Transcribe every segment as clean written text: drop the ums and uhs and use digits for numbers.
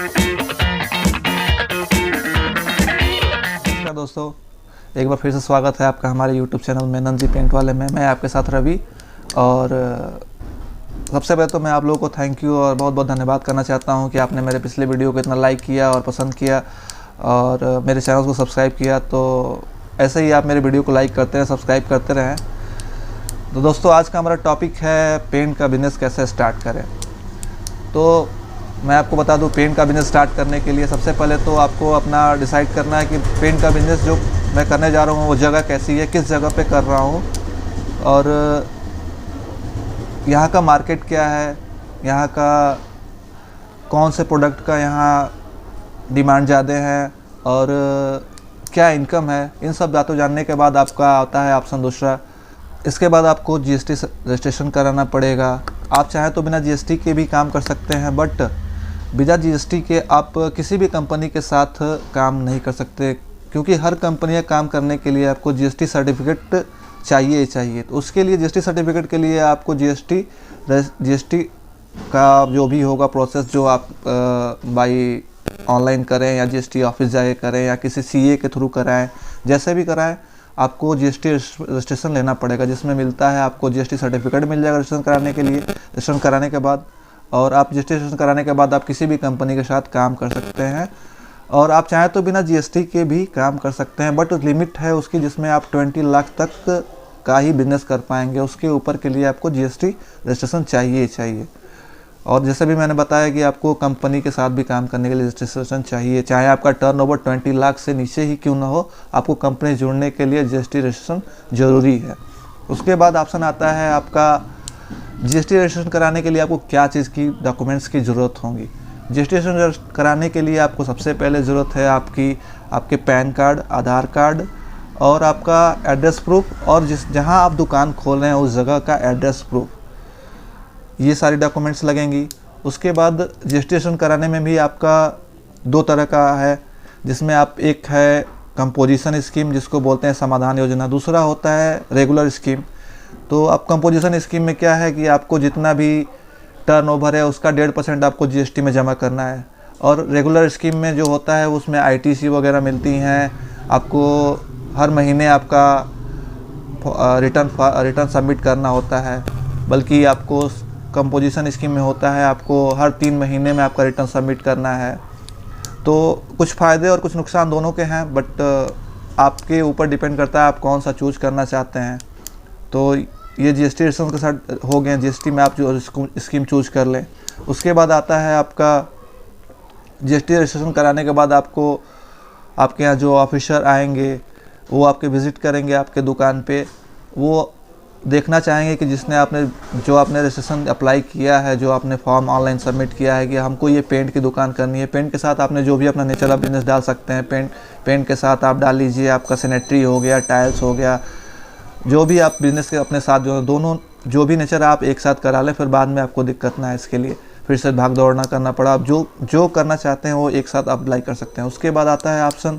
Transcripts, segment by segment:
नमस्कार दोस्तों, एक बार फिर से स्वागत है आपका हमारे YouTube चैनल में नंजी पेंट वाले में। मैं आपके साथ रवि। और सबसे पहले तो मैं आप लोगों को थैंक यू और बहुत बहुत धन्यवाद करना चाहता हूं कि आपने मेरे पिछले वीडियो को इतना लाइक किया और पसंद किया और मेरे चैनल को सब्सक्राइब किया। तो ऐसे ही आप मेरे वीडियो को लाइक करते रहें, सब्सक्राइब करते रहें। तो दोस्तों, आज का हमारा टॉपिक है पेंट का बिज़नेस कैसे स्टार्ट करें। तो मैं आपको बता दूं, पेंट का बिज़नेस स्टार्ट करने के लिए सबसे पहले तो आपको अपना डिसाइड करना है कि पेंट का बिज़नेस जो मैं करने जा रहा हूँ वो जगह कैसी है, किस जगह पे कर रहा हूँ और यहाँ का मार्केट क्या है, यहाँ का कौन से प्रोडक्ट का यहाँ डिमांड ज़्यादा है और क्या इनकम है। इन सब बातों जानने के बाद आपका आता है ऑप्शन दूसरा। इसके बाद आपको जीएसटी रजिस्ट्रेशन कराना पड़ेगा। आप चाहें तो बिना जीएसटी के भी काम कर सकते हैं, बट बिना जीएसटी के आप किसी भी कंपनी के साथ काम नहीं कर सकते, क्योंकि हर कंपनी काम करने के लिए आपको जीएसटी सर्टिफिकेट चाहिए। तो उसके लिए जीएसटी सर्टिफिकेट के लिए आपको जीएसटी का जो भी होगा प्रोसेस, जो आप बाई ऑनलाइन करें या जीएसटी ऑफिस जाके करें या किसी सीए के थ्रू कराएं, जैसे भी कराएं, आपको जीएसटी रजिस्ट्रेशन लेना पड़ेगा, जिसमें मिलता है आपको जीएसटी सर्टिफिकेट मिल जाएगा रजिस्ट्रेशन कराने के लिए। रजिस्ट्रेशन कराने के बाद और आप जीएसटी रजिस्ट्रेशन कराने के बाद आप किसी भी कंपनी के साथ काम कर सकते हैं और आप चाहें तो बिना जीएसटी के भी काम कर सकते हैं, बट लिमिट है उसकी जिसमें आप 20 लाख तक का ही बिजनेस कर पाएंगे। उसके ऊपर के लिए आपको जीएसटी रजिस्ट्रेशन चाहिए। और जैसे भी मैंने बताया कि आपको कंपनी के साथ भी काम करने के लिए रजिस्ट्रेशन चाहिए, चाहे आपका टर्नओवर 20 लाख से नीचे ही क्यों ना हो, आपको कंपनी जुड़ने के लिए जीएसटी रजिस्ट्रेशन ज़रूरी है। उसके बाद ऑप्शन आता है आपका जीएसटी रजिस्ट्रेशन कराने के लिए आपको क्या चीज़ की डॉक्यूमेंट्स की ज़रूरत होगी। जीएसटी रजिस्ट्रेशन कराने के लिए आपको सबसे पहले ज़रूरत है आपके पैन कार्ड, आधार कार्ड और आपका एड्रेस प्रूफ और जहाँ आप दुकान खोल रहे हैं उस जगह का एड्रेस प्रूफ, ये सारी डॉक्यूमेंट्स लगेंगी। उसके बाद जीएसटी रजिस्ट्रेशन कराने में भी आपका 2 तरह का है, जिसमें आप एक है कंपोजिशन स्कीम जिसको बोलते हैं समाधान योजना, दूसरा होता है रेगुलर स्कीम। तो अब कंपोजिशन स्कीम में क्या है कि आपको जितना भी टर्नओवर है उसका 1.5% आपको जीएसटी में जमा करना है, और रेगुलर स्कीम में जो होता है उसमें आईटीसी वगैरह मिलती हैं। आपको हर महीने आपका रिटर्न सबमिट करना होता है, बल्कि आपको कंपोजिशन स्कीम में होता है आपको हर 3 महीने में आपका रिटर्न सबमिट करना है। तो कुछ फ़ायदे और कुछ नुकसान दोनों के हैं, बट आपके ऊपर डिपेंड करता है आप कौन सा चूज़ करना चाहते हैं। तो ये जीएसटी रजिस्ट्रेशन के साथ हो गए, जीएसटी में आप जो स्कीम चूज़ कर लें। उसके बाद आता है आपका जीएसटी रजिस्ट्रेशन कराने के बाद आपको आपके यहाँ जो ऑफिसर आएंगे वो आपके विज़िट करेंगे आपके दुकान पे। वो देखना चाहेंगे कि आपने रजिस्ट्रेशन अप्लाई किया है, जो आपने फॉर्म ऑनलाइन सबमिट किया है कि हमको ये पेंट की दुकान करनी है। पेंट के साथ आपने जो भी अपना नेचर ऑफ बिजनेस डाल सकते हैं, पेंट के साथ आप डाल लीजिए आपका सैनिटरी हो गया, टाइल्स हो गया, जो भी आप बिज़नेस के अपने साथ दोनों जो भी नेचर आप एक साथ करा लें, फिर बाद में आपको दिक्कत ना है इसके लिए फिर से भाग दौड़ना करना पड़ा। आप जो करना चाहते हैं वो एक साथ आप अप्लाई कर सकते हैं। उसके बाद आता है ऑप्शन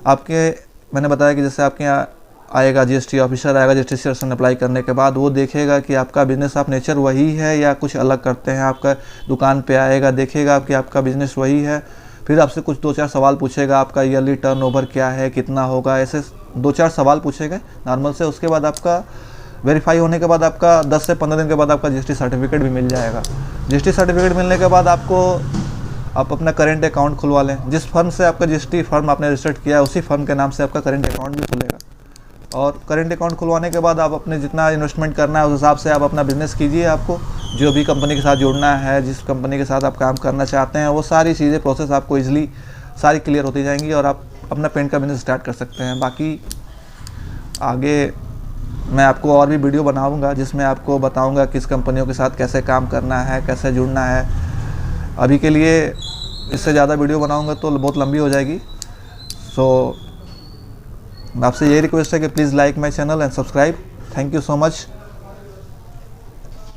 आपके, मैंने बताया कि जैसे आपके यहाँ आएगा जीएसटी ऑफिसर आएगा, जीएसटी रजिस्ट्रेशन अप्लाई करने के बाद वो देखेगा कि आपका बिज़नेस आप नेचर वही है या कुछ अलग करते हैं। आपका दुकान पे आएगा, देखेगा कि आपका बिज़नेस वही है, फिर आपसे कुछ 2-4 सवाल पूछेगा, आपका ईयरली टर्नओवर क्या है, कितना होगा, ऐसे 2-4 सवाल पूछेगा नॉर्मल से। उसके बाद आपका वेरीफाई होने के बाद आपका 10 से 15 दिन के बाद आपका जीएसटी सर्टिफिकेट भी मिल जाएगा। जीएसटी सर्टिफिकेट मिलने के बाद आप अपना करेंट अकाउंट खुलवा लें। जिस फर्म से आपका जीएसटी फर्म आपने रजिस्टर्ड किया है उसी फर्म के नाम से आपका करेंट अकाउंट भी खुलेगा। और करेंट अकाउंट खुलवाने के बाद आप अपने जितना इन्वेस्टमेंट करना है उस हिसाब से आप अपना बिज़नेस कीजिए। आपको जो भी कंपनी के साथ जुड़ना है, जिस कंपनी के साथ आप काम करना चाहते हैं, वो सारी चीज़ें प्रोसेस आपको ईजिली सारी क्लियर होती जाएंगी और आप अपना पेंट का बिज़नेस स्टार्ट कर सकते हैं। बाकी आगे मैं आपको और भी वीडियो बनाऊंगा जिसमें आपको बताऊंगा किस कंपनियों के साथ कैसे काम करना है, कैसे जुड़ना है। अभी के लिए इससे ज़्यादा वीडियो बनाऊंगा तो बहुत लंबी हो जाएगी। सो आपसे यही रिक्वेस्ट है कि please like my channel and subscribe. Thank you so much.